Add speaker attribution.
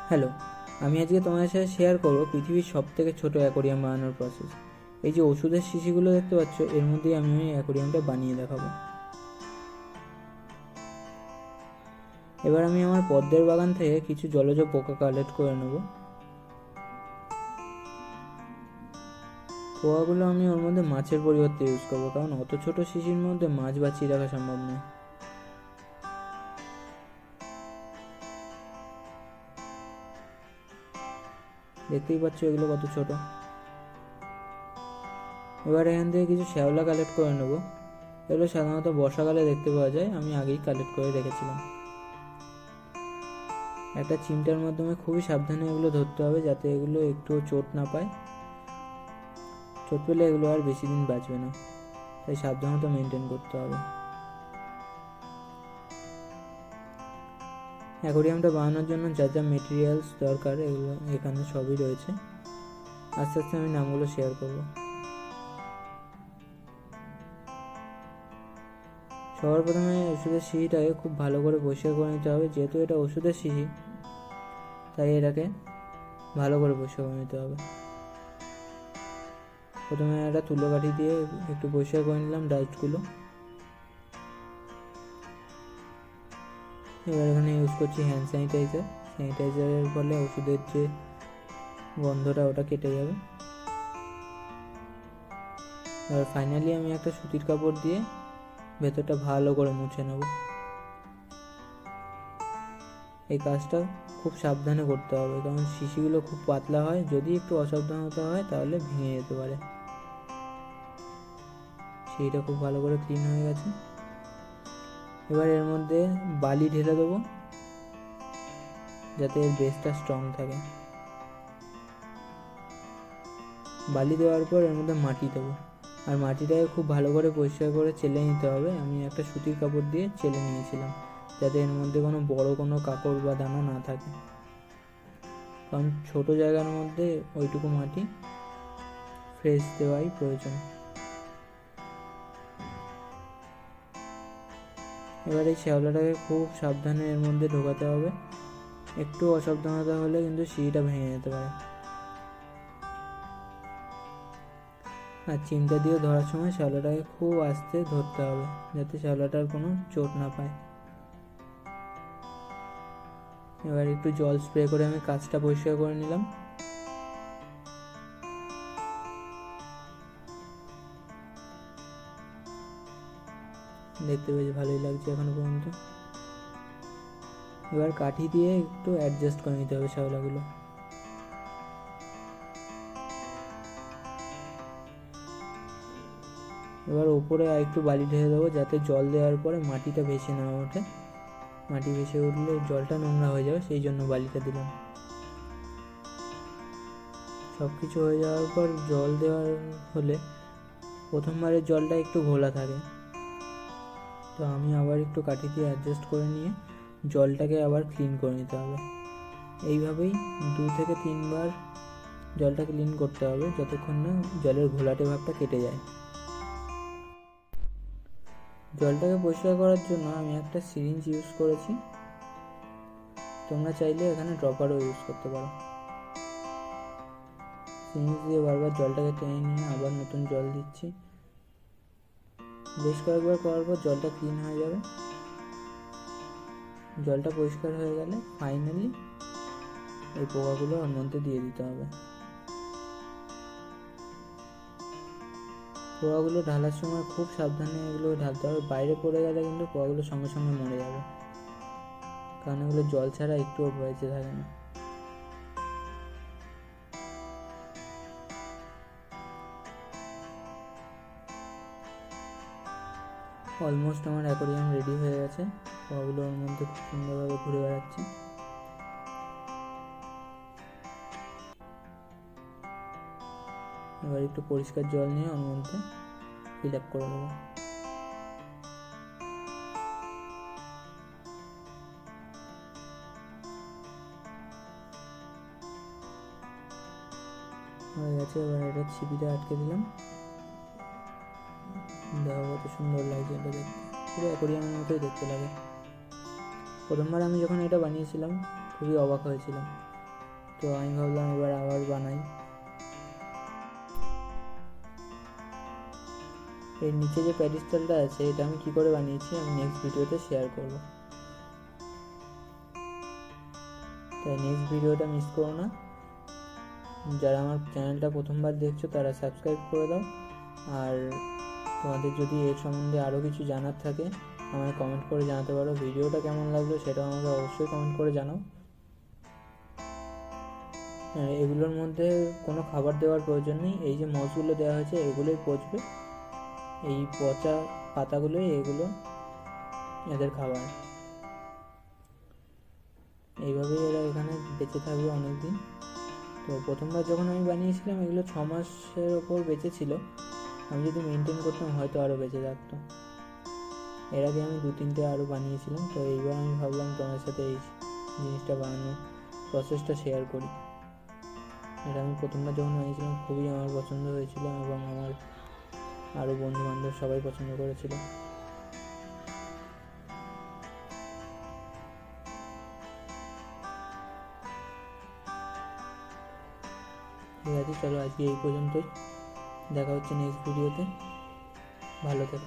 Speaker 1: Hello, আমি আজকে তোমাদের সাথে শেয়ার করবো পৃথিবীর সবথেকে ছোট অ্যাকোরিয়াম বানানোর প্রসেস। এই যে ওষুধের শিশিগুলো দেখতে পাচ্ছ, এর মধ্যেই আমি ওই অ্যাকোরিয়ামটা বানিয়ে দেখাবো। এবার আমি আমার পদ্মের বাগান থেকে কিছু জলজ পোকা কালেক্ট করে নেব। পোকাগুলো আমি ওর মধ্যে মাছের পরিবর্তে ইউজ করবো, কারণ অত ছোট শিশির মধ্যে মাছ বাঁচিয়ে রাখা সম্ভব নয়। দেখতেই পাচ্ছ এগুলো কত ছোট। এবার এখান থেকে কিছু শ্যাওলা কালেক্ট করে নেব। এগুলো সাধারণত বর্ষাকালে দেখতে পাওয়া যায়, আমি আগেই কালেক্ট করে রেখেছিলাম। একটা চিমটার মাধ্যমে খুবই সাবধানে এগুলো ধরতে হবে, যাতে এগুলো একটুও চোট না পায়। চোট পেলে এগুলো আর বেশি দিন বাঁচবে না, তাই সাবধানতা মেনটেন করতে হবে। অ্যাকোরিয়ামটা বানানোর জন্য যা যা মেটেরিয়ালস দরকার এগুলো এখানে সবই রয়েছে। আস্তে আস্তে আমি নামগুলো শেয়ার করব। সবার প্রথমে ওষুধের শিশিটাকে খুব ভালো করে পরিষ্কার করে নিতে হবে। যেহেতু এটা ওষুধের শিশি, তাই এটাকে ভালো করে পরিষ্কার করে নিতে হবে। প্রথমে একটা তুলো কাঠি দিয়ে একটু পরিষ্কার করে নিলাম ডাস্টগুলো। এবার এখানে ইউজ করছি হ্যান্ড স্যানিটাইজার। স্যানিটাইজারের ফলে ওষুধের যে গন্ধটা ওটা কেটে যাবে। এবার ফাইনালি আমি একটা সুতির কাপড় দিয়ে ভেতরটা ভালো করে মুছে নেব। এই কাজটা খুব সাবধানে করতে হবে, কারণ শিশিগুলো খুব পাতলা হয়, যদি একটু অসাবধানতা হয় তাহলে ভেঙে যেতে পারে। সেইটা খুব ভালো করে ক্লিন হয়ে গেছে। এবার এর মধ্যে বালি ঢেলে দেবো, যাতে এর বেসটা স্ট্রং থাকে। বালি দেওয়ার পর এর মধ্যে মাটি দেবো, আর মাটিটাকে খুব ভালো করে পরিষ্কার করে চেলে নিতে হবে। আমি একটা সুতির কাপড় দিয়ে চেলে নিয়েছিলাম, যাতে এর মধ্যে কোনো কাকড় বা দানা না থাকে, কারণ ছোট জায়গার মধ্যে ওইটুকু মাটি ফ্রেশ দেওয়াই প্রয়োজন। এবার এই শ্যাওলাটাকে খুব সাবধানে এর মধ্যে ঢোকাতে হবে। একটু অসাবধানতা হলে কিন্তু শিড়িটা ভেঙে যেতে পারে। আর চিমটা দিয়ে ধরার সময় শ্যাওলাটাকে খুব আস্তে ধরতে হবে, যাতে শ্যাওলাটার কোনো চোট না পায়। এবার একটু জল স্প্রে করে আমি কাঁচটা পরিষ্কার করে নিলাম। দেখতে বেশ ভালোই লাগছে এখনো পর্যন্ত। এবার কাঠি দিয়ে একটু অ্যাডজাস্ট করে নিতে হবে শ্যাওলাগুলো। এবার ওপরে আর একটু বালি ঢেলে দেবো, যাতে জল দেওয়ার পরে মাটিটা ভেসে না ওঠে। মাটি ভেসে উঠলে জলটা নোংরা হয়ে যাবে, সেই জন্য বালিটা দিলাম। সব কিছু হয়ে যাওয়ার পর জল দেওয়ার হলে প্রথমবারের জলটা একটু ঘোলা থাকে, তো আমি আবার একটু কাঠি দিয়ে অ্যাডজাস্ট করে নিয়ে জলটাকে আবার ক্লিন করে নিতে হবে। এইভাবেই 2 থেকে 3 বার জলটা ক্লিন করতে হবে, যতক্ষণ না জলের ঘোলাটে ভাবটা কেটে যায়। জলটাকে পরিষ্কার করার জন্য আমি একটা সিরিঞ্জ ইউজ করেছি, তোমরা চাইলে এখানে ড্রপারও ইউজ করতে পারো। সিরিঞ্জ দিয়ে বারবার জলটাকে টেনে নিয়ে আবার নতুন জল দিচ্ছি। বেশ কয়েকবার করার পর জলটা ক্লিন হয়ে যাবে। জলটা পরিষ্কার হয়ে গেলে ফাইনালি এই পোকাগুলো ওর মধ্যে দিয়ে দিতে হবে। পোকাগুলো ঢালার সময় খুব সাবধানে এগুলো ঢালতে হবে, বাইরে পড়ে গেলে কিন্তু পোকাগুলো সঙ্গে সঙ্গে মরে যাবে, কারণ এগুলো জল ছাড়া একটুও বেঁচে থাকে না। অলমোস্ট আমার অ্যাকোরিয়াম রেডি হয়ে গেছে। পোকাগুলো ওর মধ্যে খুব সুন্দরভাবে ঘুরে বেড়াচ্ছে। এবার একটু পরিষ্কার জল নিয়ে ওর মধ্যে ফিল আপ করে দেবো। হয়ে গেছে। এবার এটা ছিপিটা আটকে দিলাম। দেখো কত সুন্দর লাগছে এটা দেখতে, পুরো অ্যাকোরিয়ামের মতোই দেখতে লাগে। প্রথমবার আমি যখন এটা বানিয়েছিলাম খুবই অবাক হয়েছিলাম, তো আমি ভাবলাম এবার আবার বানাই। এর নিচে যে প্যাডিস্টালটা আছে এটা আমি কী করে বানিয়েছি আমি নেক্সট ভিডিওতে শেয়ার করব, তাই নেক্সট ভিডিওটা মিস করো না। যারা আমার চ্যানেলটা প্রথমবার দেখছো তারা সাবস্ক্রাইব করে দাও, আর তোমাদের যদি এর সম্বন্ধে আরও কিছু জানার থাকে আমায় কমেন্ট করে জানাতে পারো। ভিডিওটা কেমন লাগলো সেটাও আমাকে অবশ্যই কমেন্ট করে জানাও। এগুলোর মধ্যে কোনো খাবার দেওয়ার প্রয়োজন নেই, এই যে মসগুলো দেওয়া হয়েছে এগুলোই পচবে, এই পচা পাতাগুলোই এগুলো এদের খাবার। এইভাবেই এরা এখানে বেঁচে থাকবে অনেক দিন। তো প্রথমবার যখন আমি বানিয়েছিলাম এগুলো 6 মাসের ওপর বেঁচে ছিল, আমি যদি মেনটেন করতাম হয়তো আরও বেঁচে থাকতো। এর আগে আমি 2-3টে আরও বানিয়েছিলাম, তো এইবার আমি ভাবলাম তোমার সাথে এই জিনিসটা বানানোর প্রসেসটা শেয়ার করি। এটা আমি প্রথমবার যখন বানিয়েছিলাম খুবই আমার পছন্দ হয়েছিল এবং আমার আরও বন্ধুবান্ধব সবাই পছন্দ করেছিল। ঠিক আছে, চলো আজকে এই পর্যন্তই, দেখা হচ্ছে নেক্সট ভিডিওতে, ভালো থেকো।